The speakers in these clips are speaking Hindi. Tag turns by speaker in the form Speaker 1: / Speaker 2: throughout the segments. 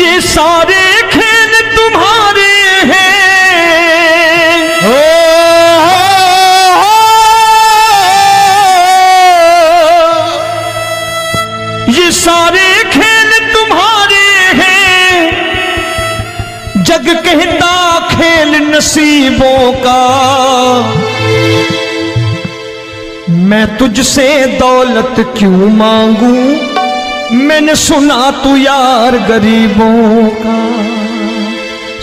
Speaker 1: ये सारे खेल तुम्हारे हैं, ये सारे खेल तुम्हारे हैं, जग कहता खेल नसीबों का। मैं तुझसे दौलत क्यों मांगू, मैंने सुना तू यार गरीबों का।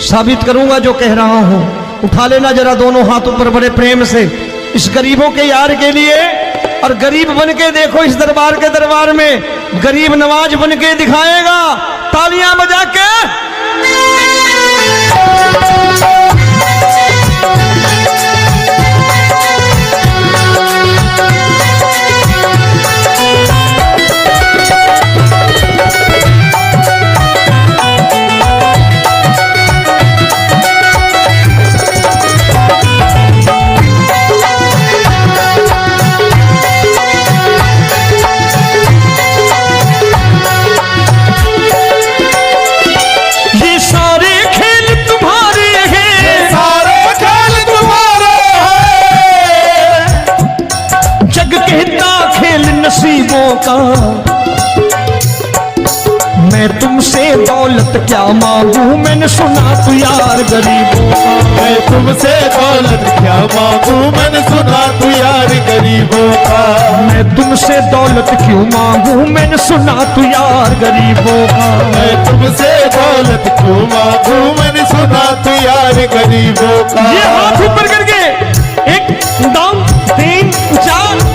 Speaker 1: साबित करूंगा जो कह रहा हूं। उठा लेना जरा दोनों हाथ ऊपर बड़े प्रेम से इस गरीबों के यार के लिए, और गरीब बन के देखो इस दरबार के दरबार में गरीब नवाज बन के दिखाएगा, तालियां बजा के। नसीबों का मैं तुमसे दौलत क्या मांगू, मैंने सुना तू यार गरीबों का।
Speaker 2: मैं तुमसे दौलत क्या मांगू, मैंने सुना तू यार गरीबों का।
Speaker 1: मैं तुमसे दौलत क्यों मांगू, मैंने सुना तू यार गरीबों का।
Speaker 2: मैं तुमसे दौलत क्यों मांगू, मैंने सुना तू यार गरीबों का।
Speaker 1: ये हाथ ऊपर करके 1 2 3 4।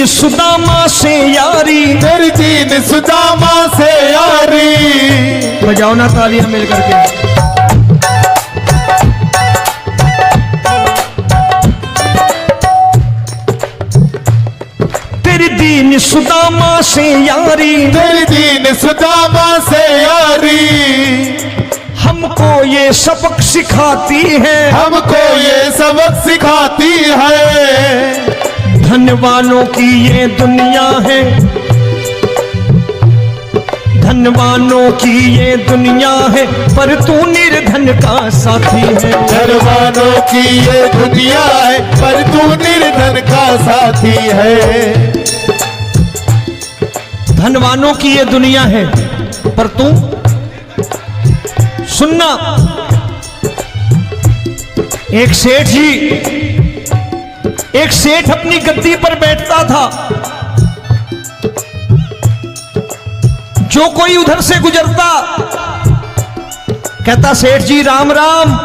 Speaker 1: सुदामा से यारी,
Speaker 2: तेरी दीन सुदामा से यारी।
Speaker 1: बजाओ ना तालियां मिल करके। तेरी दीन सुदामा से यारी,
Speaker 2: तेरी दीन सुदामा से यारी।
Speaker 1: हमको ये सबक सिखाती है,
Speaker 2: हमको ये सबक सिखाती है।
Speaker 1: धनवानों की ये दुनिया है, धनवानों की ये दुनिया है, पर तू निर्धन का साथी है।
Speaker 2: धनवानों की ये दुनिया है, पर तू निर्धन का साथी है।
Speaker 1: धनवानों की ये दुनिया है, पर तू सुनना। एक सेठ अपनी गद्दी पर बैठता था। जो कोई उधर से गुजरता कहता सेठ जी राम राम।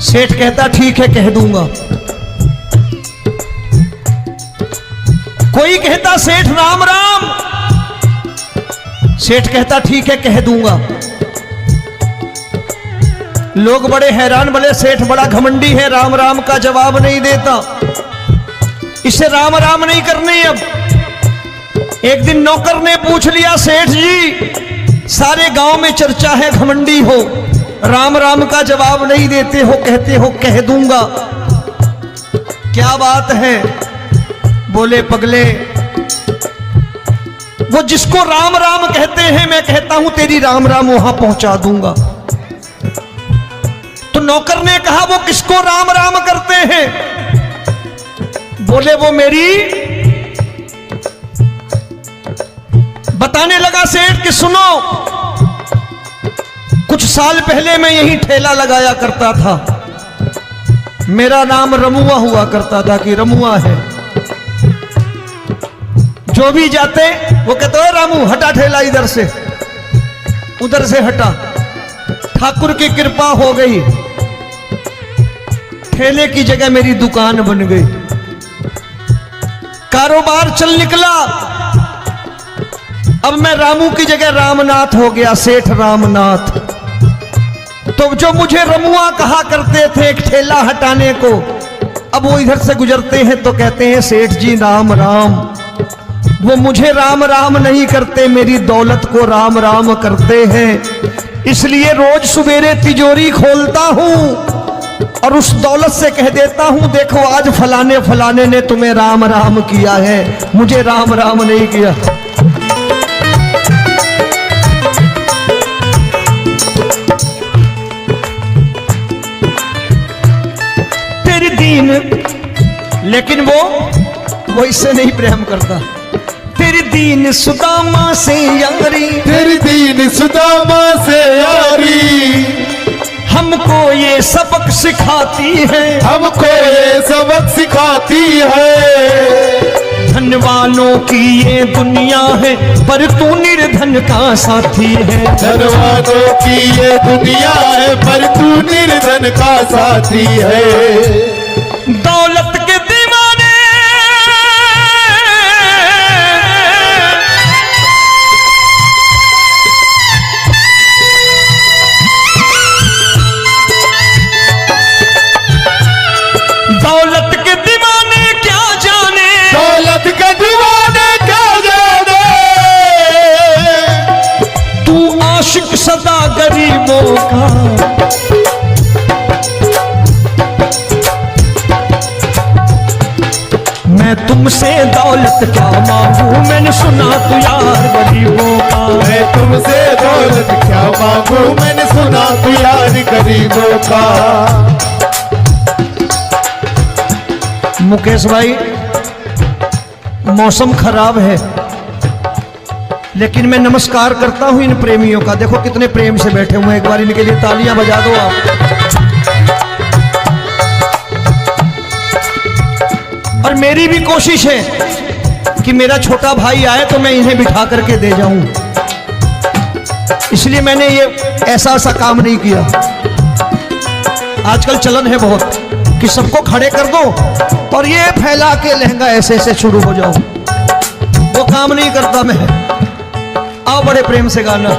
Speaker 1: सेठ कहता ठीक है कह दूंगा। कोई कहता सेठ राम राम। सेठ कहता ठीक है कह दूंगा। लोग बड़े हैरान, बोले सेठ बड़ा घमंडी है, राम राम का जवाब नहीं देता, इसे राम राम नहीं करने। अब एक दिन नौकर ने पूछ लिया सेठ जी सारे गांव में चर्चा है घमंडी हो, राम राम का जवाब नहीं देते हो, कहते हो कह दूंगा, क्या बात है? बोले पगले वो जिसको राम राम कहते हैं मैं कहता हूं तेरी राम राम वहां पहुंचा दूंगा। तो नौकर ने कहा वो किसको राम राम करते हैं? बोले वो मेरी। बताने लगा सेठ कि सुनो, कुछ साल पहले मैं यही ठेला लगाया करता था, मेरा नाम रमुआ हुआ करता था कि रमुआ है। जो भी जाते वो कहते हो रामू हटा ठेला इधर से, उधर से हटा। ठाकुर की कृपा हो गई, ठेले की जगह मेरी दुकान बन गई, कारोबार चल निकला। अब मैं रामू की जगह रामनाथ हो गया, सेठ रामनाथ। तो जो मुझे रमुआ कहा करते थे एक ठेला हटाने को, अब वो इधर से गुजरते हैं तो कहते हैं सेठ जी राम राम। वो मुझे राम राम नहीं करते, मेरी दौलत को राम राम करते हैं। इसलिए रोज सवेरे तिजोरी खोलता हूं और उस दौलत से कह देता हूं, देखो आज फलाने फलाने ने तुम्हें राम राम किया है, मुझे राम राम नहीं किया। तेरी दीन, लेकिन वो इससे नहीं प्रेम करता। तेरी दीन सुदामा से यारी,
Speaker 2: तेरी दीन सुदामा से यारी,
Speaker 1: हमको ये सबक सिखाती है,
Speaker 2: हमको ये सबक सिखाती है।
Speaker 1: धन वालों की ये दुनिया है, पर तू निर्धन का साथी है।
Speaker 2: धन वालों की ये दुनिया है, पर तू निर्धन का साथी है।
Speaker 1: दौलत के दीवाने दौलत के दीवाने क्या जाने,
Speaker 2: दौलत के दीवाने क्या जाने।
Speaker 1: तू आशिक सदा गरीबों का। मैं तुमसे दौलत क्या मांगू, मैंने सुना तू यार गरीबों का।
Speaker 2: मैं तुमसे दौलत क्या मांगू, मैंने सुना तू यार गरीबों का।
Speaker 1: मुकेश भाई, मौसम खराब है, लेकिन मैं नमस्कार करता हूं इन प्रेमियों का। देखो कितने प्रेम से बैठे हुए हैं, एक बार इनके लिए तालियां बजा दो आप। और मेरी भी कोशिश है कि मेरा छोटा भाई आए तो मैं इन्हें बिठा करके दे जाऊं, इसलिए मैंने ये ऐसा काम नहीं किया। आजकल चलन है बहुत कि सबको खड़े कर दो और ये फैला के लहंगा ऐसे ऐसे शुरू हो जाओ, वो काम नहीं करता मैं। आओ बड़े प्रेम से गाना।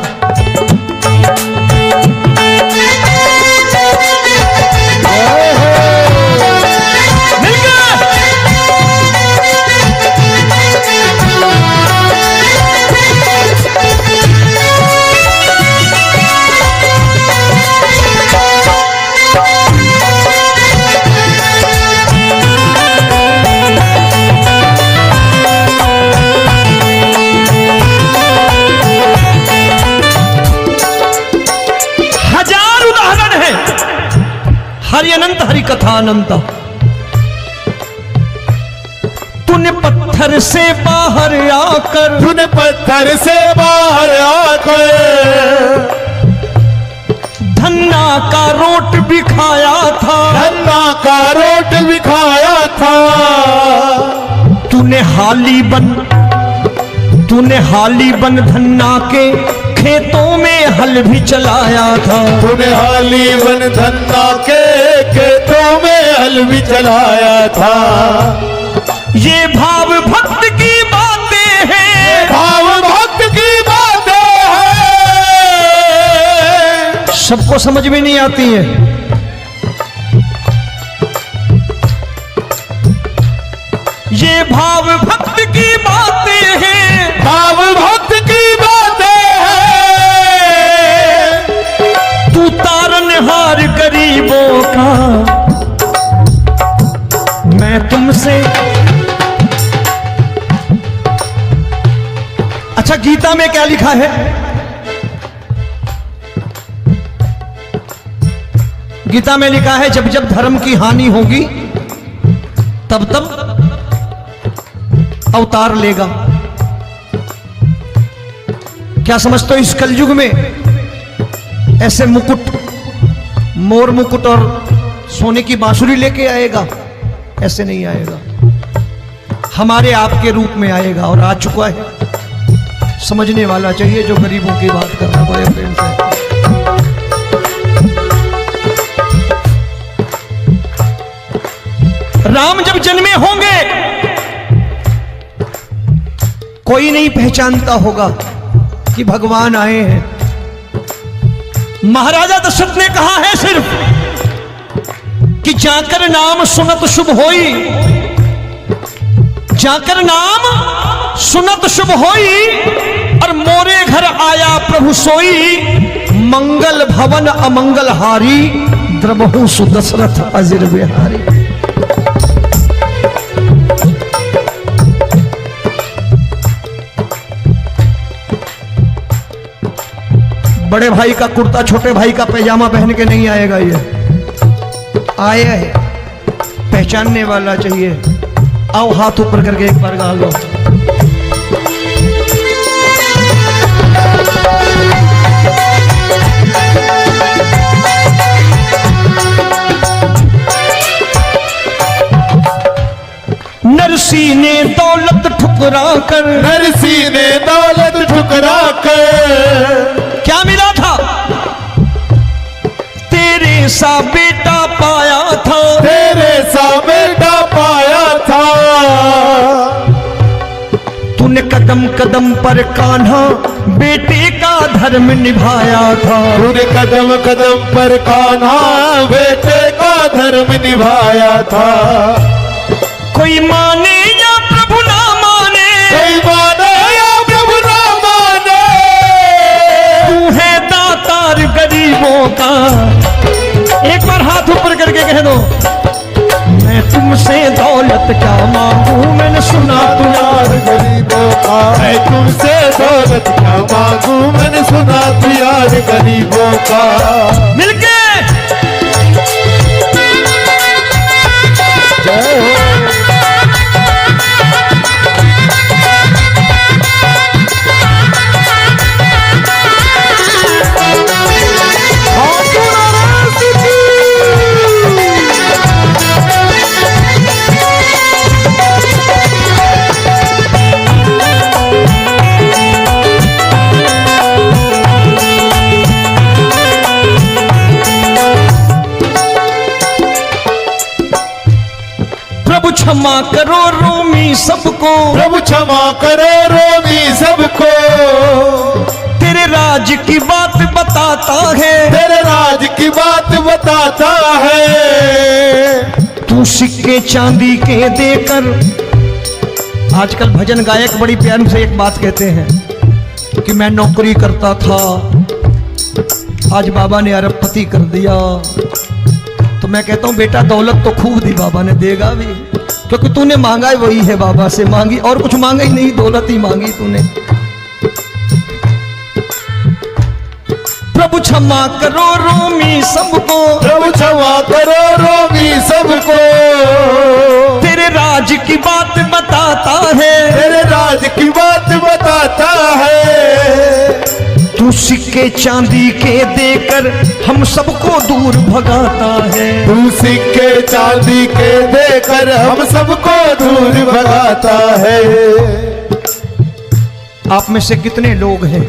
Speaker 1: हरि अनंत हरि कथा अनंत। तूने पत्थर से बाहर आकर,
Speaker 2: तूने पत्थर से बाहर आकर
Speaker 1: धन्ना का रोट भी खाया था,
Speaker 2: धन्ना का रोट भी खाया था।
Speaker 1: तूने हाली बन धन्ना के खेतों में हल भी चलाया था।
Speaker 2: तूने हाली बन धन्ना के खेतों में हल भी चलाया था।
Speaker 1: ये भाव भक्त की बातें हैं,
Speaker 2: भाव भक्त की बातें हैं।
Speaker 1: सबको समझ में नहीं आती है। ये भाव भक्त की बातें हैं,
Speaker 2: भाव भक्त की बातें हैं।
Speaker 1: तू तारनहार गरीबों का। मैं तुमसे, अच्छा गीता में क्या लिखा है? गीता में लिखा है जब जब धर्म की हानि होगी तब तब अवतार लेगा। क्या समझते हो इस कलयुग में ऐसे मुकुट, मोर मुकुट और सोने की बांसुरी लेके आएगा? ऐसे नहीं आएगा, हमारे आपके रूप में आएगा और आ चुका है। समझने वाला चाहिए जो गरीबों की बात कर रहा है बड़े प्रेम से। राम जब जन्मे होंगे कोई नहीं पहचानता होगा कि भगवान आए हैं। महाराजा दशरथ ने कहा है सिर्फ कि जाकर नाम सुनत शुभ होई, जाकर नाम सुनत शुभ होई, और मोरे घर आया प्रभु सोई, मंगल भवन अमंगल हारी, द्रबहु सुदशरथ अजिर बिहारी। बड़े भाई का कुर्ता छोटे भाई का पैजामा पहन के नहीं आएगा, ये आया है पहचानने वाला चाहिए। आओ हाथ ऊपर करके एक बार गा लो। नरसी ने दौलत ठुकरा कर,
Speaker 2: नरसी ने दौलत ठुकरा कर,
Speaker 1: क्या मिला था? तेरे सा बेटा पाया था,
Speaker 2: तेरे सा बेटा पाया था।
Speaker 1: तूने कदम कदम पर कान्हा बेटे का धर्म निभाया था,
Speaker 2: तूने कदम कदम पर कान्हा बेटे का धर्म निभाया था।
Speaker 1: कोई माने या प्रभु ना माने,
Speaker 2: कोई माने या प्रभु ना माने,
Speaker 1: तू है दातार गरीबों का। एक बार हाथ ऊपर करके कह दो, मैं तुमसे दौलत क्या मांगू, मैंने सुना तू यार
Speaker 2: गरीबों का। मैं तुमसे दौलत क्या मांगू, मैंने सुना तू यार गरीबों का।
Speaker 1: मिलके
Speaker 2: जय हो।
Speaker 1: प्रभु क्षमा करो रोमी सबको,
Speaker 2: प्रभु क्षमा करो रोमी सबको।
Speaker 1: तेरे राज की बात बताता है,
Speaker 2: तेरे राज की बात बताता है।
Speaker 1: तू सिक्के चांदी के देकर। आजकल भजन गायक बड़ी प्यार से एक बात कहते हैं कि मैं नौकरी करता था, आज बाबा ने अरबपति कर दिया। तो मैं कहता हूं बेटा दौलत तो खूब दी बाबा ने, देगा भी, क्योंकि तूने मांगा ही वही है, बाबा से मांगी, और कुछ मांगा ही नहीं, दौलत ही मांगी तूने। प्रभु क्षमा करो रोमी सबको,
Speaker 2: प्रभु क्षमा करो रोमी सबको।
Speaker 1: तेरे राज की बात बताता है,
Speaker 2: तेरे राज की बात बताता है।
Speaker 1: तू सिक्के चांदी के देकर हम सबको दूर भगाता है।
Speaker 2: तू सिक्के चांदी के देकर हम सबको दूर भगाता है।
Speaker 1: आप में से कितने लोग हैं,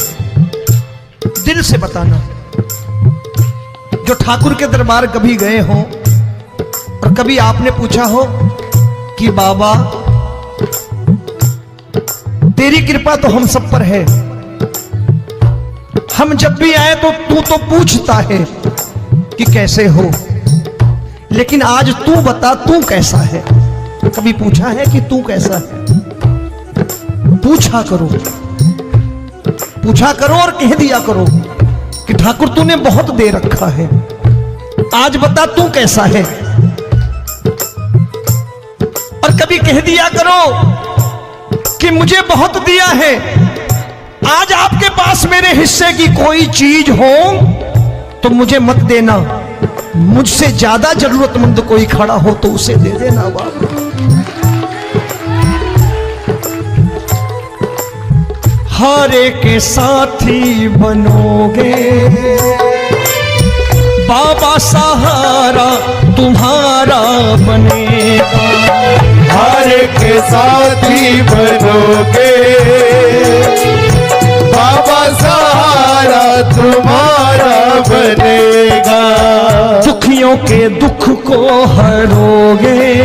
Speaker 1: दिल से बताना, जो ठाकुर के दरबार कभी गए हो और कभी आपने पूछा हो कि बाबा तेरी कृपा तो हम सब पर है, हम जब भी आए तो तू तो पूछता है कि कैसे हो, लेकिन आज तू बता तू कैसा है। कभी पूछा है कि तू कैसा है? पूछा करो, पूछा करो और कह दिया करो कि ठाकुर तूने बहुत दे रखा है, आज बता तू कैसा है। और कभी कह दिया करो कि मुझे बहुत दिया है, आज आपके पास मेरे हिस्से की कोई चीज हो तो मुझे मत देना, मुझसे ज्यादा जरूरतमंद कोई खड़ा हो तो उसे दे देना बाबा। हारे के साथी बनोगे बाबा, सहारा तुम्हारा बनेगा।
Speaker 2: हारे के साथी बनोगे बाबा, सहारा तुम्हारा बनेगा।
Speaker 1: दुखियों के दुख को हरोगे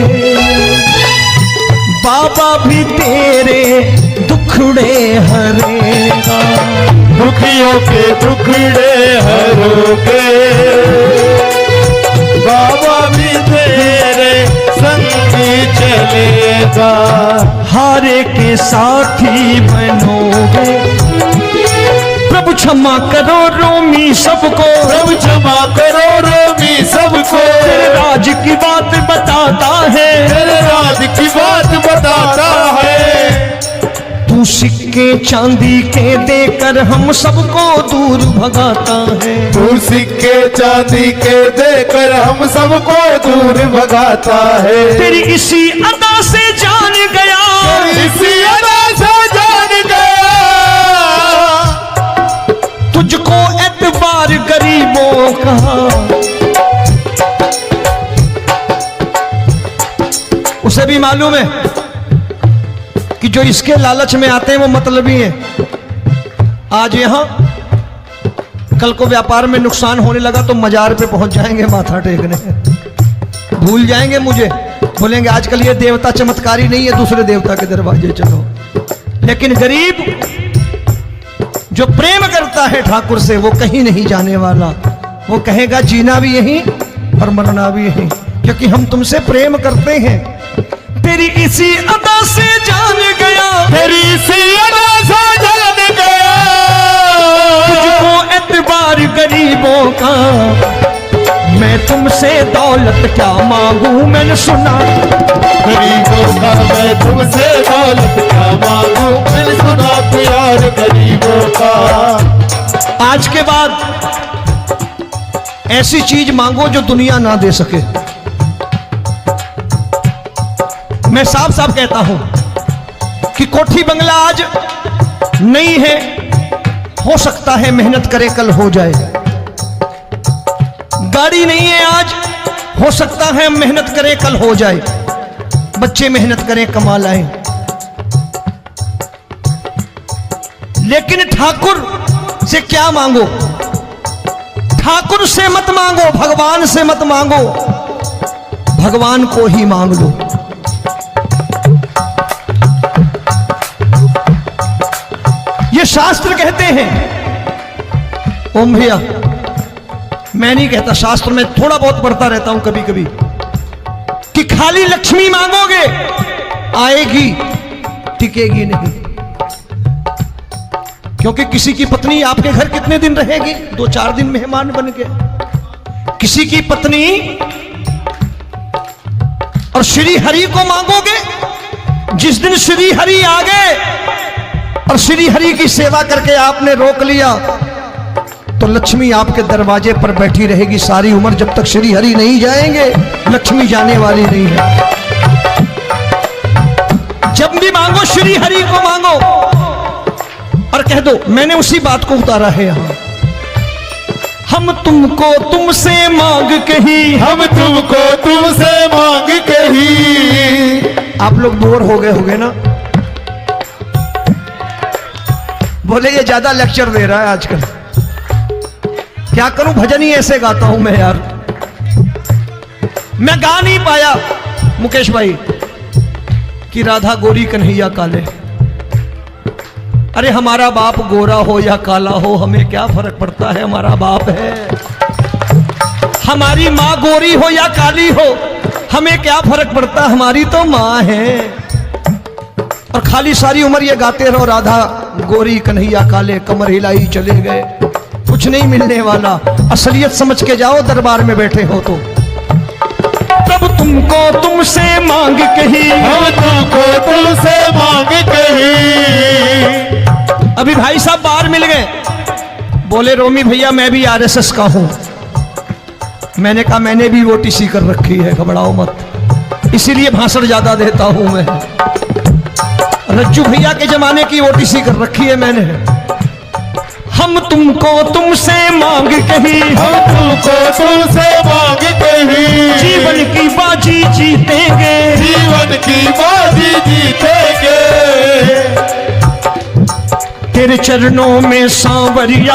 Speaker 1: बाबा भी तेरे दुखड़े हरेगा,
Speaker 2: दुखियों के दुखड़े हरोगे, बाबा भी तेरे संगी चलेगा।
Speaker 1: हारे के साथी बनोगे, प्रभु क्षमा करो रोमी सबको,
Speaker 2: प्रभु क्षमा करो रोमी सबको,
Speaker 1: तेरे राज की बात बताता है,
Speaker 2: तेरे राज की बात बताता है।
Speaker 1: तू सिक्के चांदी के देकर हम सबको दूर भगाता है,
Speaker 2: तू सिक्के चांदी के देकर हम सबको दूर भगाता है।
Speaker 1: तेरी इसी अदा से जान गया,
Speaker 2: इसी अदा से जान गया,
Speaker 1: तुझको एतबार गरीबों का। उसे भी मालूम है कि जो इसके लालच में आते हैं वो मतलबी हैं। आज यहां कल को व्यापार में नुकसान होने लगा तो मजार पे पहुंच जाएंगे माथा टेकने, भूल जाएंगे मुझे, बोलेंगे आजकल ये देवता चमत्कारी नहीं है, दूसरे देवता के दरवाजे चलो। लेकिन गरीब जो प्रेम करता है ठाकुर से वो कहीं नहीं जाने वाला, वो कहेगा जीना भी यहीं और मरना भी यहीं, क्योंकि हम तुमसे प्रेम करते हैं। तेरी इसी अदा से जान गया,
Speaker 2: तेरी इसी अदा से जान गया,
Speaker 1: तुझको एतबार गरीबों का। मैं तुमसे दौलत क्या मांगू, मैंने सुना
Speaker 2: गरीबों का। मैं तुमसे दौलत क्या मांगू, मैंने सुना प्यार गरीबों का।
Speaker 1: आज के बाद ऐसी चीज मांगो जो दुनिया ना दे सके। मैं साफ साफ कहता हूं कि कोठी बंगला आज नहीं है, हो सकता है मेहनत करे कल हो जाए। गाड़ी नहीं है आज, हो सकता है मेहनत करे कल हो जाए। बच्चे मेहनत करें कमा लाएं, लेकिन ठाकुर से क्या मांगो? ठाकुर से मत मांगो, भगवान से मत मांगो, भगवान को ही मांग लो। ये शास्त्र कहते हैं, ओम भैया मैं नहीं कहता, शास्त्र में थोड़ा बहुत पढ़ता रहता हूं कभी कभी, कि खाली लक्ष्मी मांगोगे आएगी, टिकेगी नहीं। क्योंकि किसी की पत्नी आपके घर कितने दिन रहेगी? 2-4 दिन मेहमान बन के। किसी की पत्नी और श्री हरि को मांगोगे, जिस दिन श्री हरि आ गए और श्री हरि की सेवा करके आपने रोक लिया तो लक्ष्मी आपके दरवाजे पर बैठी रहेगी सारी उम्र। जब तक श्री हरि नहीं जाएंगे लक्ष्मी जाने वाली नहीं है। जब भी मांगो श्री हरि को मांगो और कह दो मैंने उसी बात को उतारा है यहां। हम तुमको तुमसे मांग कही,
Speaker 2: हम तुमको तुमसे मांग कही।
Speaker 1: आप लोग बोर हो गए होंगे ना, बोले ये ज्यादा लेक्चर दे रहा है आजकल। क्या करूं, भजन ही ऐसे गाता हूं मैं यार। मैं गा नहीं पाया मुकेश भाई कि राधा गोरी कन्हैया काले। अरे हमारा बाप गोरा हो या काला हो हमें क्या फर्क पड़ता है, हमारा बाप है। हमारी माँ गोरी हो या काली हो हमें क्या फर्क पड़ता, हमारी तो माँ है। और खाली सारी उम्र ये गाते रहो राधा गोरी कन्हैया काले, कमर हिलाई चले गए, कुछ नहीं मिलने वाला। असलियत समझ के जाओ दरबार में बैठे हो तो। तब तुमको तुमसे मांग कही,
Speaker 2: हम तुमको तुमसे मांग कही।
Speaker 1: अभी भाई साहब बाहर मिल गए, बोले रोमी भैया मैं भी आरएसएस का हूं। मैंने कहा मैंने भी ओटीसी कर रखी है, घबराओ मत, इसीलिए भाषण ज्यादा देता हूं मैं। रज्जू भैया के जमाने की ओटीसी कर रखी है मैंने। हम तुमको तुमसे मांग कही,
Speaker 2: हम तुमको तुमसे मांग कही।
Speaker 1: जीवन की बाजी जीतेंगे,
Speaker 2: जीवन की बाजी जीतेंगे।
Speaker 1: तेरे चरणों में सांवरिया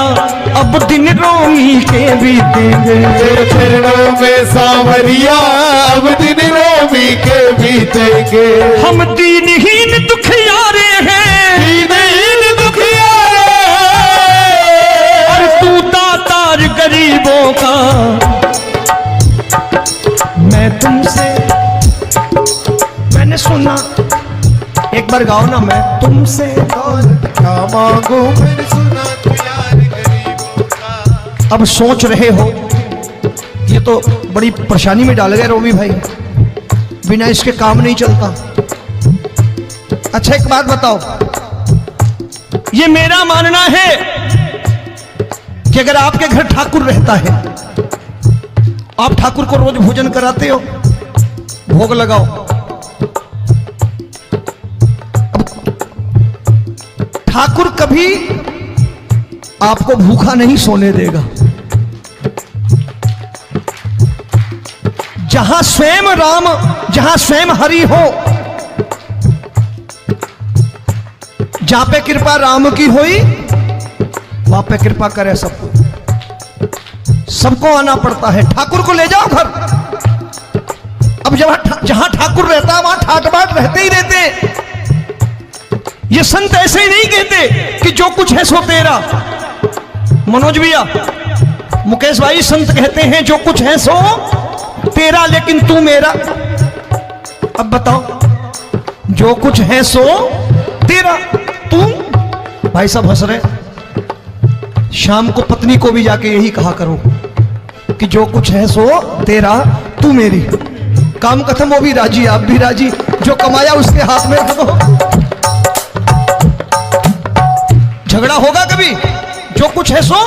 Speaker 1: अब दिन रोमी के बीतेंगे।
Speaker 2: तेरे चरणों में सांवरिया अब दिन रोमी के बीतेंगे।
Speaker 1: हम दीनहीन दुखियारे हैं, एक बार गाओ ना, मैं तुमसे
Speaker 2: दौलत क्या मांगू मैंने सुना तू यार गरीबों का।
Speaker 1: अब सोच रहे हो ये तो बड़ी परेशानी में डाल गए रोमी भाई, बिना इसके काम नहीं चलता। अच्छा एक बात बताओ, ये मेरा मानना है कि अगर आपके घर ठाकुर रहता है, आप ठाकुर को रोज भोजन कराते हो, भोग लगाओ, ठाकुर कभी आपको भूखा नहीं सोने देगा। जहां स्वयं राम, जहां स्वयं हरि हो, जहां पे कृपा राम की होई वहां पे कृपा करे सबको। सबको आना पड़ता है, ठाकुर को ले जाओ घर। अब जहां ठाकुर रहता है वहां ठाट बाट रहते ही रहते। ये संत ऐसे ही नहीं कहते कि जो कुछ है सो तेरा। मनोज भैया, मुकेश भाई, संत कहते हैं जो कुछ है सो तेरा लेकिन तू मेरा। अब बताओ, जो कुछ है सो तेरा, तू। भाई साहब हंस रहे। शाम को पत्नी को भी जाके यही कहा करो कि जो कुछ है सो तेरा, तू मेरी। काम खत्म, वो भी राजी, आप भी राजी। जो कमाया उसके हाथ में रख दो। झगड़ा होगा कभी? जो कुछ है सो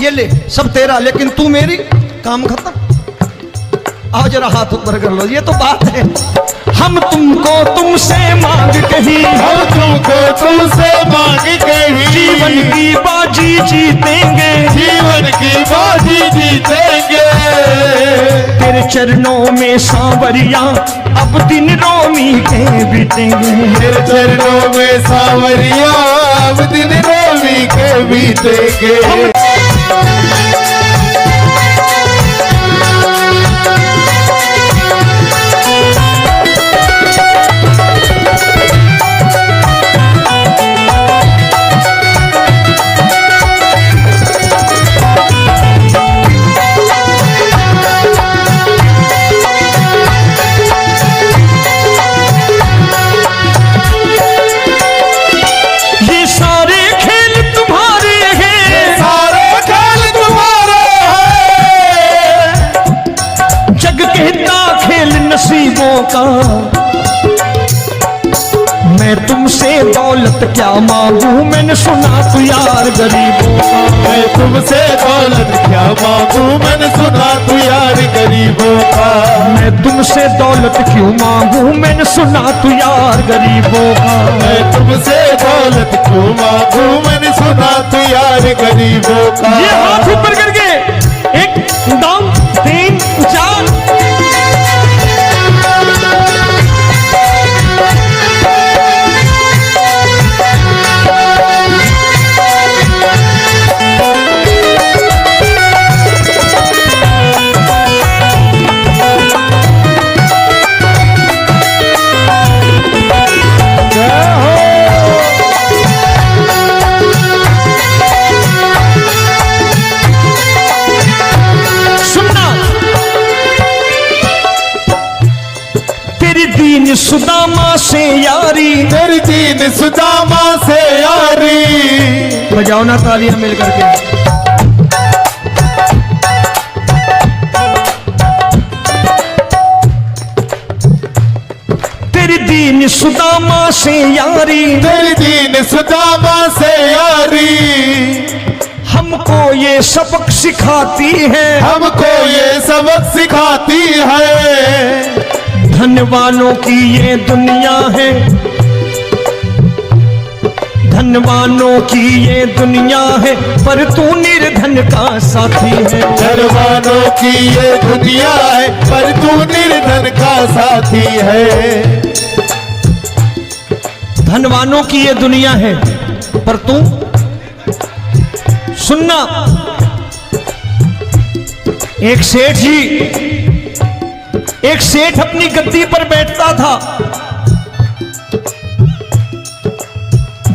Speaker 1: ये ले, सब तेरा लेकिन तू मेरी। काम खत्म। आओ जरा हाथ ऊपर कर लो, ये तो बात है। हम तुमको तुमसे मांग कहीं,
Speaker 2: हम तुमको तुमसे मांग कहीं,
Speaker 1: जीवन की बाजी जीतेंगे,
Speaker 2: जीवन की बाजी जीतेंगे।
Speaker 1: तेरे चरणों में सांवरिया अब दिन रोमी के बीतेंगे।
Speaker 2: तेरे चरणों में सांवरिया अब दिन रोमी के बीतेंगे।
Speaker 1: नसीबों का मैं तुमसे दौलत क्या मांगू, मैंने सुना तू यार गरीबों का।
Speaker 2: मैं तुमसे दौलत क्या मांगू, मैंने सुना तू यार गरीबों का।
Speaker 1: मैं तुमसे दौलत क्यों मांगू, मैंने सुना तू यार गरीबों का।
Speaker 2: मैं तुमसे दौलत क्यों मांगू, मैंने सुना तू यार गरीबों का।
Speaker 1: ये हाथ ऊपर करके एक दम तीन चार। सुदामा से यारी,
Speaker 2: तेरी दीन सुदामा से यारी।
Speaker 1: बजाओ ना तालियां मिल करके। तेरी दीन सुदामा से यारी,
Speaker 2: तेरी दीन सुदामा से यारी।
Speaker 1: हमको ये सबक सिखाती है,
Speaker 2: हमको ये सबक सिखाती है।
Speaker 1: धनवानों की ये दुनिया है, धनवानों की ये दुनिया है, पर तू निर्धन का साथी है।
Speaker 2: धनवानों की ये दुनिया है, पर तू निर्धन का साथी है।
Speaker 1: धनवानों की ये दुनिया है, पर तू सुनना। एक सेठ जी, एक सेठ अपनी गद्दी पर बैठता था।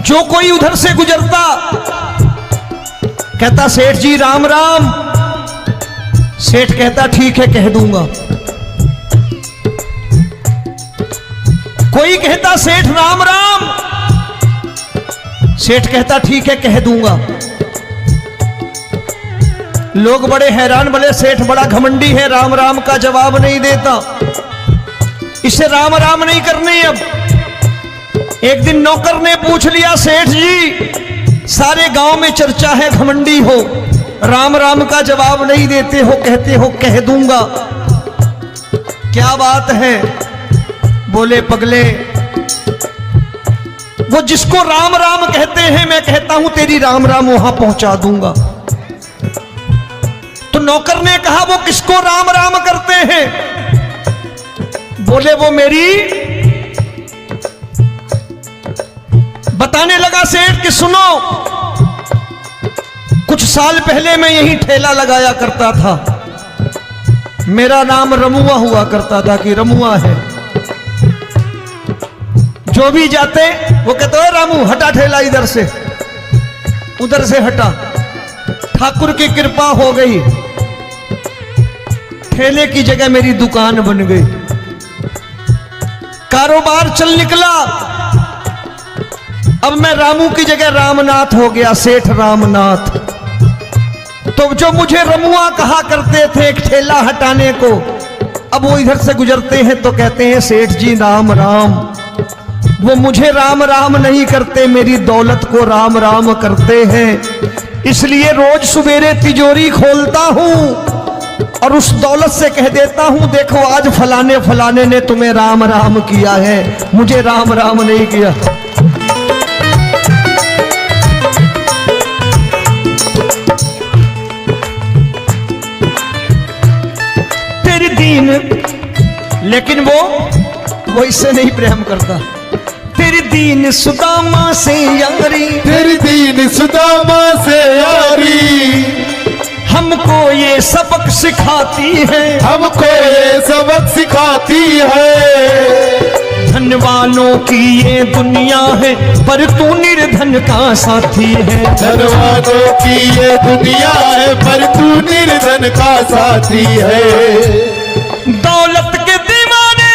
Speaker 1: जो कोई उधर से गुजरता कहता सेठ जी राम राम। सेठ कहता ठीक है कह दूंगा। कोई कहता सेठ राम राम, सेठ कहता ठीक है कह दूंगा। लोग बड़े हैरान, बोले सेठ बड़ा घमंडी है, राम राम का जवाब नहीं देता, इसे राम राम नहीं करनी। अब एक दिन नौकर ने पूछ लिया, सेठ जी सारे गांव में चर्चा है घमंडी हो, राम राम का जवाब नहीं देते हो, कहते हो कह दूंगा, क्या बात है? बोले पगले, वो जिसको राम राम कहते हैं मैं कहता हूं तेरी राम राम वहां पहुंचा दूंगा। तो नौकर ने कहा वो किसको राम राम करते हैं? बोले वो मेरी, बताने लगा सेठ कि सुनो, कुछ साल पहले मैं यही ठेला लगाया करता था, मेरा नाम रमुआ हुआ करता था कि रमुआ है। जो भी जाते वो कहते हो रामू हटा ठेला इधर से, उधर से हटा। ठाकुर की कृपा हो गई, ठेले की जगह मेरी दुकान बन गई, कारोबार चल निकला। अब मैं रामू की जगह रामनाथ हो गया, सेठ रामनाथ। तो जो मुझे रमुआ कहा करते थे एक ठेला हटाने को, अब वो इधर से गुजरते हैं तो कहते हैं सेठ जी राम राम। वो मुझे राम राम नहीं करते, मेरी दौलत को राम राम करते हैं। इसलिए रोज सवेरे तिजोरी खोलता हूं और उस दौलत से कह देता हूं देखो आज फलाने फलाने ने तुम्हें राम राम किया है, मुझे राम राम नहीं किया। तेरी दीन, लेकिन वो इससे नहीं प्रेम करता। तेरी दीन सुदामा से यारी,
Speaker 2: तेरी दीन सुदामा से यारी,
Speaker 1: हमको ये सबक सिखाती है,
Speaker 2: हमको ये सबक सिखाती है।
Speaker 1: धन वालों की ये दुनिया है पर तू निर्धन का साथी है।
Speaker 2: धन वालों की ये दुनिया है पर तू निर्धन का साथी है।
Speaker 1: दौलत के दीवाने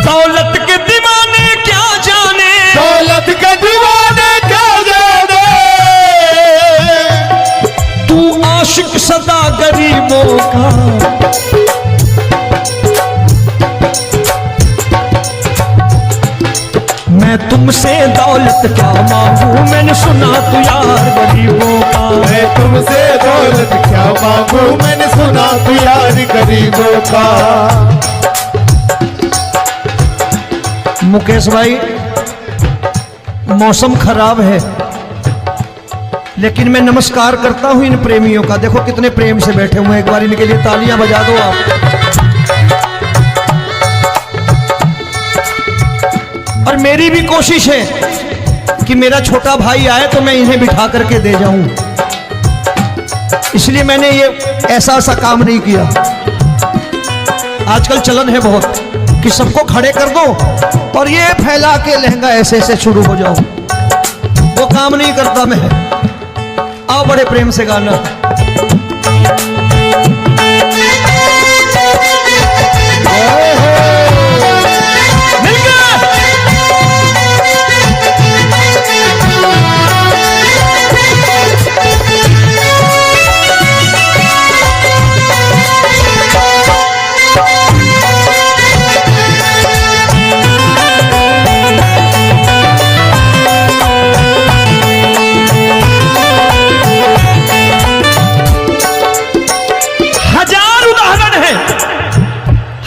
Speaker 1: दौलत के दीवाने क्या जाने,
Speaker 2: दौलत के दीवाने क्या जाने,
Speaker 1: तू आशिक सदा गरीबों का। मैं तुमसे दौलत क्या मांगू, मैंने सुना तू यार गरीबों का।
Speaker 2: मैं तुमसे दौलत क्या मांगू, मैंने सुना तू यार गरीबों का।
Speaker 1: मुकेश भाई मौसम खराब है, लेकिन मैं नमस्कार करता हूं इन प्रेमियों का। देखो कितने प्रेम से बैठे हुए हैं, एक बार इनके लिए तालियां बजा दो आप। और मेरी भी कोशिश है कि मेरा छोटा भाई आए तो मैं इन्हें बिठा करके दे जाऊं, इसलिए मैंने ये ऐसा काम नहीं किया। आजकल चलन है बहुत कि सबको खड़े कर दो और ये फैला के लहंगा ऐसे ऐसे शुरू हो जाओ, वो काम नहीं करता मैं। आओ बड़े प्रेम से गाना।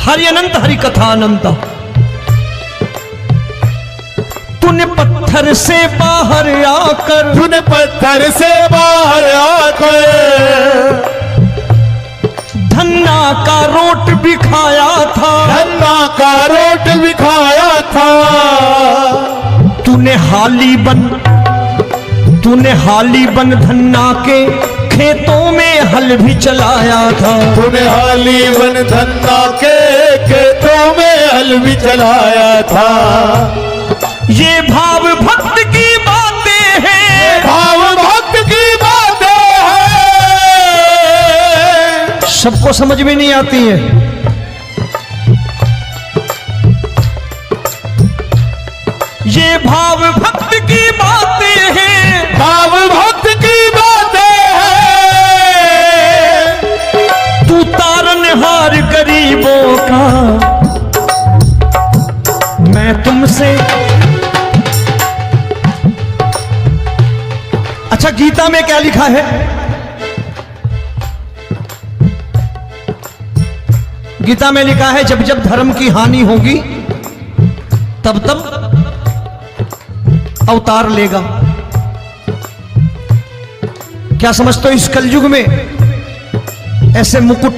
Speaker 1: हरि अनंत हरि कथा अनंत। तूने पत्थर से बाहर आकर,
Speaker 2: तूने पत्थर से बाहर आकर
Speaker 1: धन्ना का रोट भी खाया था,
Speaker 2: धन्ना का रोट भी खाया था।
Speaker 1: तूने हाली बन धन्ना के खेतों में हल भी चलाया था।
Speaker 2: तूने हाली बन धन्ना के खेतों में हल भी चलाया था।
Speaker 1: ये भाव भक्त की सबको समझ में नहीं आती है। ये भाव भक्ति की बातें हैं,
Speaker 2: भाव भक्त की बातें हैं।
Speaker 1: तू तारनहार गरीबों का, मैं तुमसे। अच्छा, गीता में क्या लिखा है? गीता में लिखा है जब जब धर्म की हानि होगी तब तब अवतार लेगा। क्या समझते हो, इस कलयुग में ऐसे मुकुट,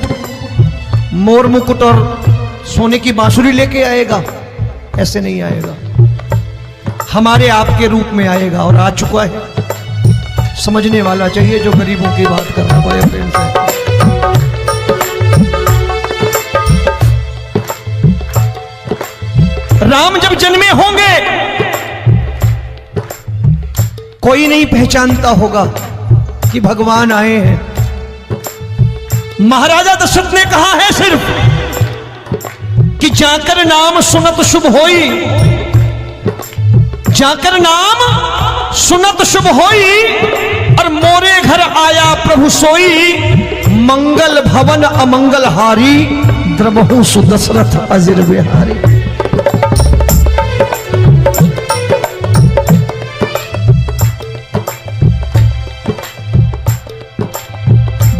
Speaker 1: मोर मुकुट और सोने की बांसुरी लेके आएगा? ऐसे नहीं आएगा, हमारे आपके रूप में आएगा और आ चुका है। समझने वाला चाहिए जो गरीबों की बात करना पड़े प्रेम से। राम जब जन्मे होंगे कोई नहीं पहचानता होगा कि भगवान आए हैं। महाराजा दशरथ ने कहा है सिर्फ कि जाकर नाम सुनत शुभ होई, जाकर नाम सुनत शुभ होई, और मोरे घर आया प्रभु सोई, मंगल भवन अमंगल हारी, द्रबहु सुदशरथ अजिर बिहारी।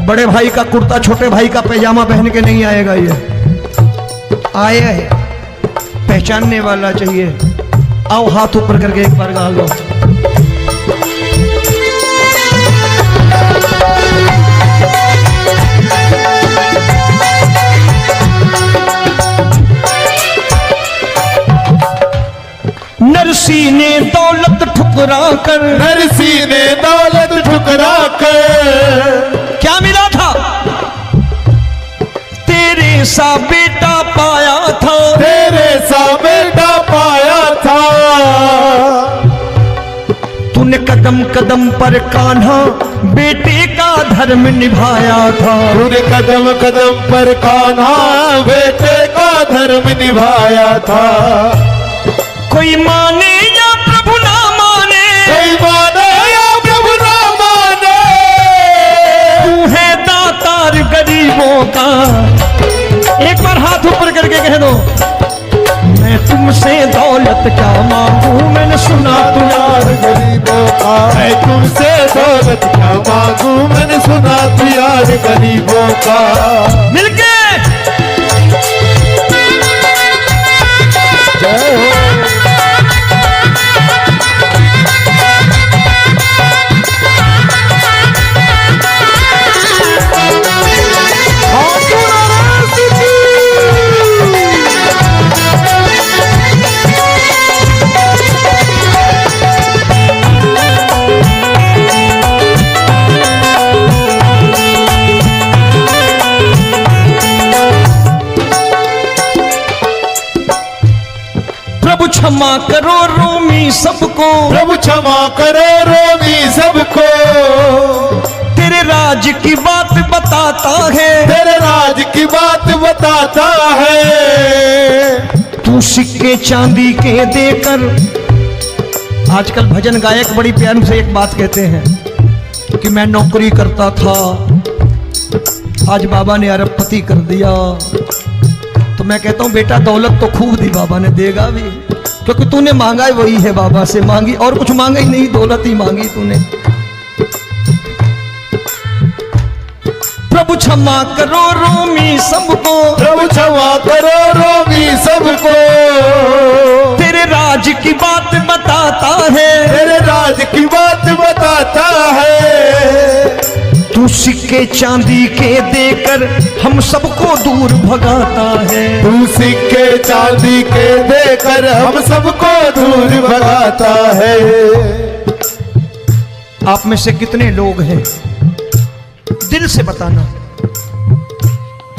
Speaker 1: बड़े भाई का कुर्ता छोटे भाई का पैजामा पहन के नहीं आएगा, ये आया है, पहचानने वाला चाहिए। आओ हाथ ऊपर करके एक बार गा लो। नरसी ने दौलत ठुकरा कर,
Speaker 2: नरसी ने दौलत ठुकरा कर,
Speaker 1: क्या मिला था? तेरे सा बेटा पाया था,
Speaker 2: तेरे सा बेटा पाया था।
Speaker 1: तूने कदम कदम पर कान्हा बेटे का धर्म निभाया था,
Speaker 2: तूने कदम कदम पर कान्हा बेटे का धर्म निभाया था।
Speaker 1: कोई माने या प्रभु ना माने,
Speaker 2: कोई माने या प्रभु ना माने,
Speaker 1: तू है दातार गरीबों का। एक बार हाथ ऊपर करके कह दो, मैं तुमसे दौलत क्या मांगू, मैंने सुना तू
Speaker 2: यार गरीबों का। मैं तुमसे दौलत क्या मांगू, मैंने सुना तू यार गरीबों का।
Speaker 1: मिलके
Speaker 2: जय हो।
Speaker 1: प्रभु क्षमा करो रोमी सबको,
Speaker 2: प्रभु क्षमा करो रोमी सबको।
Speaker 1: तेरे राज की बात बताता है,
Speaker 2: तेरे राज की बात बताता है।
Speaker 1: तू सिक्के चांदी के देकर। आजकल भजन गायक बड़ी प्यार से एक बात कहते हैं कि मैं नौकरी करता था, आज बाबा ने अरबपति कर दिया। तो मैं कहता हूं बेटा दौलत तो खूब दी बाबा ने, देगा भी, क्योंकि तूने मांगा वही है, बाबा से मांगी, और कुछ मांगा ही नहीं, दौलत ही मांगी तूने। प्रभु क्षमा करो रोमी सबको,
Speaker 2: प्रभु क्षमा करो रोमी सबको।
Speaker 1: तेरे राज की बात बताता है,
Speaker 2: तेरे राज की बात बताता है।
Speaker 1: तू सिक्के चांदी के देकर हम सबको दूर भगाता है।
Speaker 2: तू सिक्के चांदी के देकर हम सबको दूर भगाता है।
Speaker 1: आप में से कितने लोग हैं, दिल से बताना,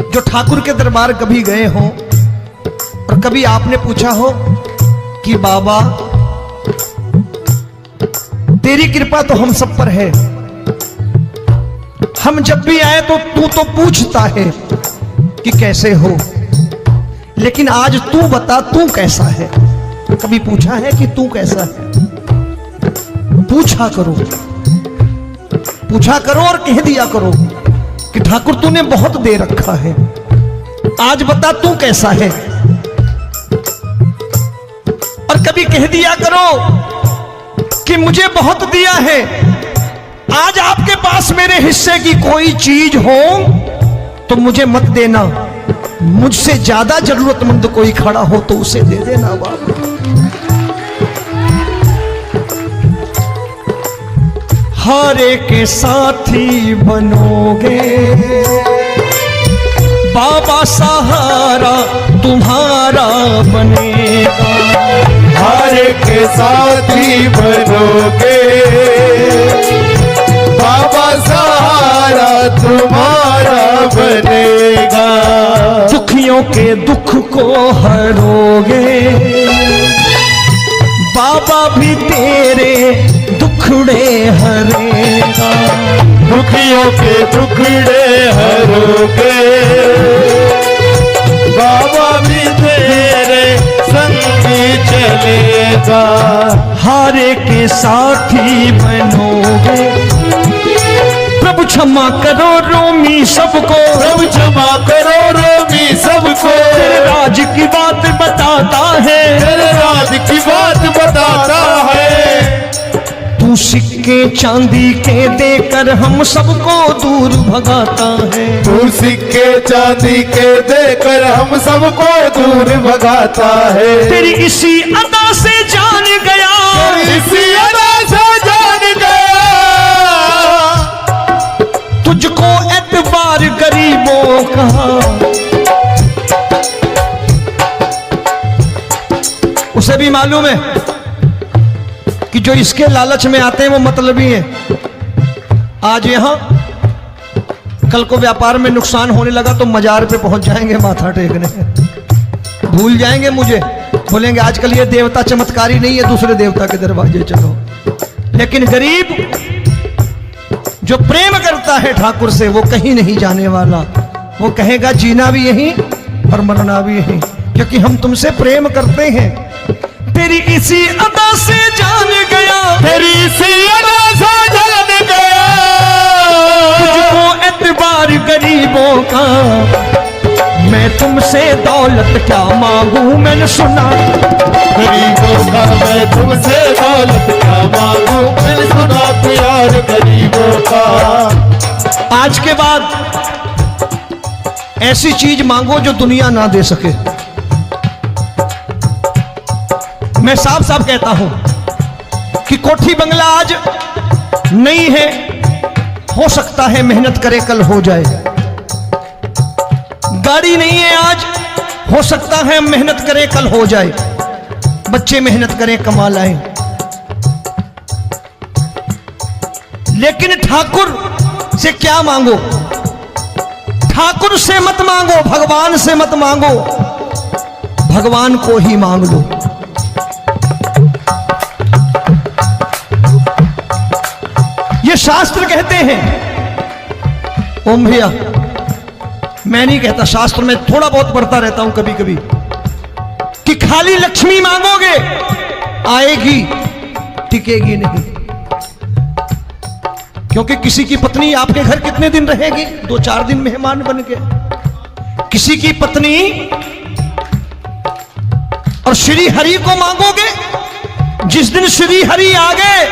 Speaker 1: जो ठाकुर के दरबार कभी गए हो और कभी आपने पूछा हो कि बाबा तेरी कृपा तो हम सब पर है, हम जब भी आए तो तू तो पूछता है कि कैसे हो, लेकिन आज तू बता तू कैसा है। कभी पूछा है कि तू कैसा है? पूछा करो और कह दिया करो कि ठाकुर तूने बहुत दे रखा है, आज बता तू कैसा है। और कभी कह दिया करो कि मुझे बहुत दिया है, आज आपके पास मेरे हिस्से की कोई चीज हो तो मुझे मत देना, मुझसे ज्यादा जरूरतमंद कोई खड़ा हो तो उसे दे देना बाबा। हारे के साथी बनोगे बाबा, सहारा तुम्हारा बनेगा।
Speaker 2: हारे के साथी बनोगे बाबा, सहारा तुम्हारा बनेगा।
Speaker 1: दुखियों के दुख को हरोगे बाबा, भी तेरे दुखड़े हरेगा।
Speaker 2: दुखियों के दुखड़े हरोगे बाबा, भी तेरे संगी चलेगा।
Speaker 1: हारे के साथी बनोगे, प्रभु क्षमा करो रोमी सबको,
Speaker 2: प्रभु क्षमा करो रोमी सबको।
Speaker 1: तेरे राज की बात बताता है,
Speaker 2: तेरे राज की बात बताता है।
Speaker 1: तू सिक्के चांदी के देकर हम सबको दूर भगाता है।
Speaker 2: तू सिक्के चांदी के देकर हम सबको दूर भगाता है।
Speaker 1: तेरी इसी अदा से जान गया,
Speaker 2: इसी अदा से जान गया।
Speaker 1: तुझको एतबार गरीबों का, उसे भी मालूम है कि जो इसके लालच में आते हैं वो मतलबी हैं। आज यहां कल को व्यापार में नुकसान होने लगा तो मजार पे पहुंच जाएंगे माथा टेकने, भूल जाएंगे मुझे, बोलेंगे आजकल ये देवता चमत्कारी नहीं है, दूसरे देवता के दरवाजे चलो। लेकिन गरीब जो प्रेम करता है ठाकुर से वो कहीं नहीं जाने वाला, वो कहेगा जीना भी यहीं और मरना भी यहीं, क्योंकि हम तुमसे प्रेम करते हैं। तेरी इसी अदा से जान गया,
Speaker 2: तेरी इसी अदा से जान गया।
Speaker 1: तुझको एतबार गरीबों का, मैं तुमसे दौलत क्या मांगू, मैंने सुना
Speaker 2: गरीबों का मैं तुमसे दौलत क्या मांगू, मैंने सुना प्यार गरीबों का।
Speaker 1: आज के बाद ऐसी चीज मांगो जो दुनिया ना दे सके। मैं साफ साफ कहता हूं कि कोठी बंगला आज नहीं है, हो सकता है मेहनत करे कल हो जाए। गाड़ी नहीं है आज, हो सकता है मेहनत करे कल हो जाए। बच्चे मेहनत करें कमा लाएं, लेकिन ठाकुर से क्या मांगो? ठाकुर से मत मांगो, भगवान से मत मांगो, भगवान को ही मांग लो। ये शास्त्र कहते हैं, ओम भैया मैं नहीं कहता, शास्त्र में थोड़ा बहुत पढ़ता रहता हूं कभी कभी, कि खाली लक्ष्मी मांगोगे आएगी, टिकेगी नहीं। क्योंकि किसी की पत्नी आपके घर कितने दिन रहेगी? 2-4 दिन मेहमान बन के। किसी की पत्नी और श्री हरि को मांगोगे, जिस दिन श्री हरि आ गए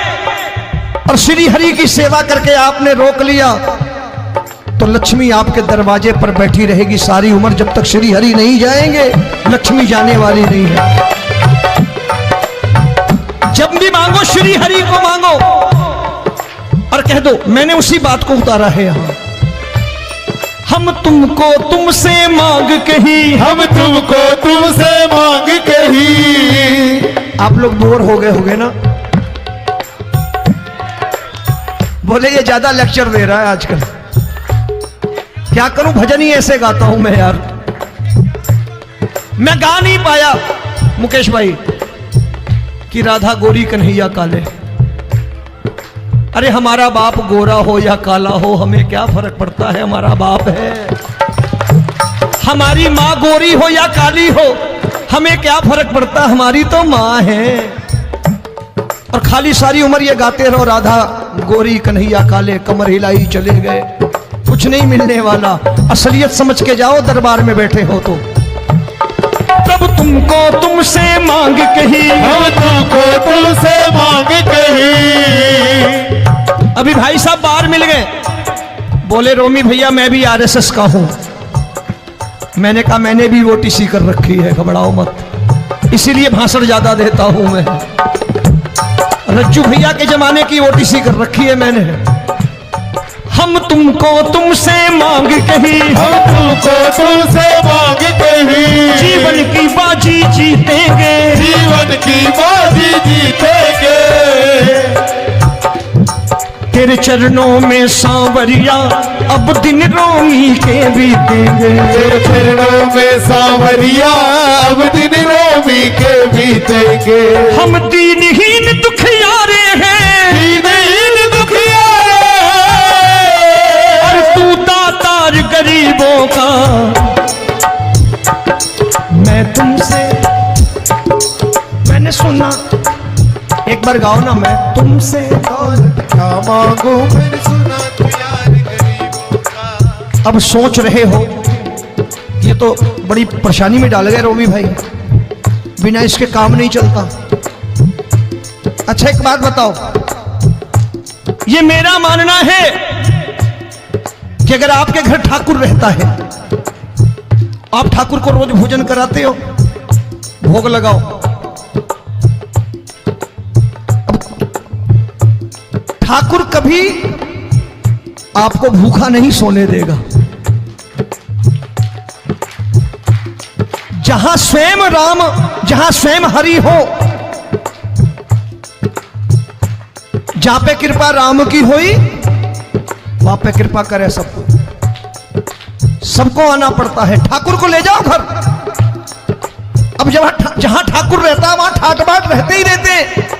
Speaker 1: और श्री हरि की सेवा करके आपने रोक लिया तो लक्ष्मी आपके दरवाजे पर बैठी रहेगी सारी उम्र, जब तक श्री हरि नहीं जाएंगे लक्ष्मी जाने वाली नहीं है। जब भी मांगो श्री हरि को मांगो और कह दो मैंने उसी बात को उतारा है यहां, हम तुमको तुमसे मांग कही,
Speaker 2: हम तुमको तुमसे मांग कही।
Speaker 1: आप लोग बोर हो गए होंगे ना, बोले ये ज्यादा लेक्चर दे रहा है आजकल, क्या करूं भजन ही ऐसे गाता हूं मैं यार। मैं गा नहीं पाया मुकेश भाई कि राधा गोरी कन्हैया काले, अरे हमारा बाप गोरा हो या काला हो, हमें क्या फर्क पड़ता है, हमारा बाप है। हमारी माँ गोरी हो या काली हो, हमें क्या फर्क पड़ता, हमारी तो माँ है। और खाली सारी उम्र ये गाते रहो, राधा गोरी कन्हैया काले, कमर हिलाई चले गए, कुछ नहीं मिलने वाला। असलियत समझ के जाओ, दरबार में बैठे हो तो। तब तुमको तुमसे मांग कही,
Speaker 2: हम तुमको तुमसे मांग कही।
Speaker 1: अभी भाई साहब बाहर मिल गए, बोले रोमी भैया मैं भी आरएसएस का हूं। मैंने कहा मैंने भी ओटीसी कर रखी है, घबराओ मत, इसीलिए भाषण ज्यादा देता हूं मैं। रज्जू भैया के जमाने की ओटीसी कर रखी है मैंने। हम तुमको तुमसे मांग कही,
Speaker 2: हम तुमको तुमसे मांग कही।
Speaker 1: जीवन की बाजी जीतेंगे,
Speaker 2: जीवन की बाजी जीतेंगे।
Speaker 1: तेरे चरणों में सांवरिया अब दिन रोमी के बीतेंगे।
Speaker 2: तेरे चरणों में सांवरिया अब दिन रोमी के बीतेंगे।
Speaker 1: हम दीनहीन दुखियारे हैं,
Speaker 2: दीनहीन दुखियारे,
Speaker 1: और तू दातार गरीबों का। मैं तुमसे, मैंने सुना, एक बार गाओ ना, मैं तुमसे
Speaker 2: दौलत क्या मांगू, मैंने सुना तू यार गरीबों का।
Speaker 1: अब सोच रहे हो, ये तो बड़ी परेशानी में डाल गए रोमी भाई, बिना इसके काम नहीं चलता। अच्छा एक बात बताओ, ये मेरा मानना है कि अगर आपके घर ठाकुर रहता है, आप ठाकुर को रोज भोजन कराते हो, भोग लगाओ, ठाकुर कभी आपको भूखा नहीं सोने देगा। जहां स्वयं राम, जहां स्वयं हरि हो, जहां पे कृपा राम की हुई, वहां पे कृपा करे सबको, सबको आना पड़ता है। ठाकुर को ले जाओ घर। अब जहां ठाकुर रहता है वहां ठाट बाट रहते ही रहते हैं।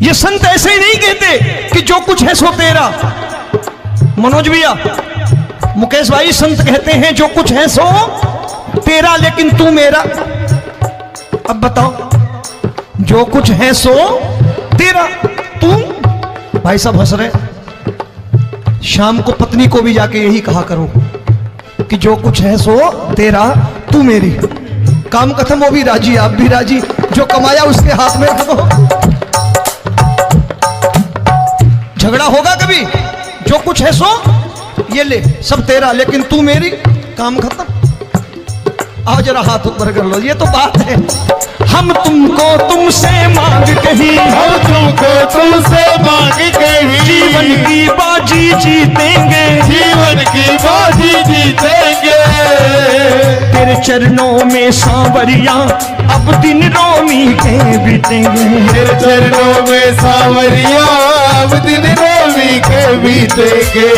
Speaker 1: ये संत ऐसे ही नहीं कहते कि जो कुछ है सो तेरा। मनोज भैया, मुकेश भाई, संत कहते हैं जो कुछ है सो तेरा, लेकिन तू मेरा। अब बताओ, जो कुछ है सो तेरा, तू। भाई साहब हंस रहे। शाम को पत्नी को भी जाके यही कहा करो कि जो कुछ है सो तेरा, तू मेरी। काम खत्म, वो भी राजी, आप भी राजी, जो कमाया उसके हाथ में रखो। झगड़ा होगा कभी, जो कुछ है सो ये ले, सब तेरा, लेकिन तू मेरी, काम खत्म। आओ जरा हाथ ऊपर कर लो, ये तो बात है। हम तुमको तुमसे मांग कही,
Speaker 2: हम तुमको तुमसे मांग कही।
Speaker 1: जीवन की बाजी जीतेंगे,
Speaker 2: जीवन की बाजी जीतेंगे।
Speaker 1: तेरे चरणों में सांवरिया अब दिन रोमी के बीतेंगे।
Speaker 2: तेरे चरणों में सांवरिया अब दिन रोमी के बीतेंगे।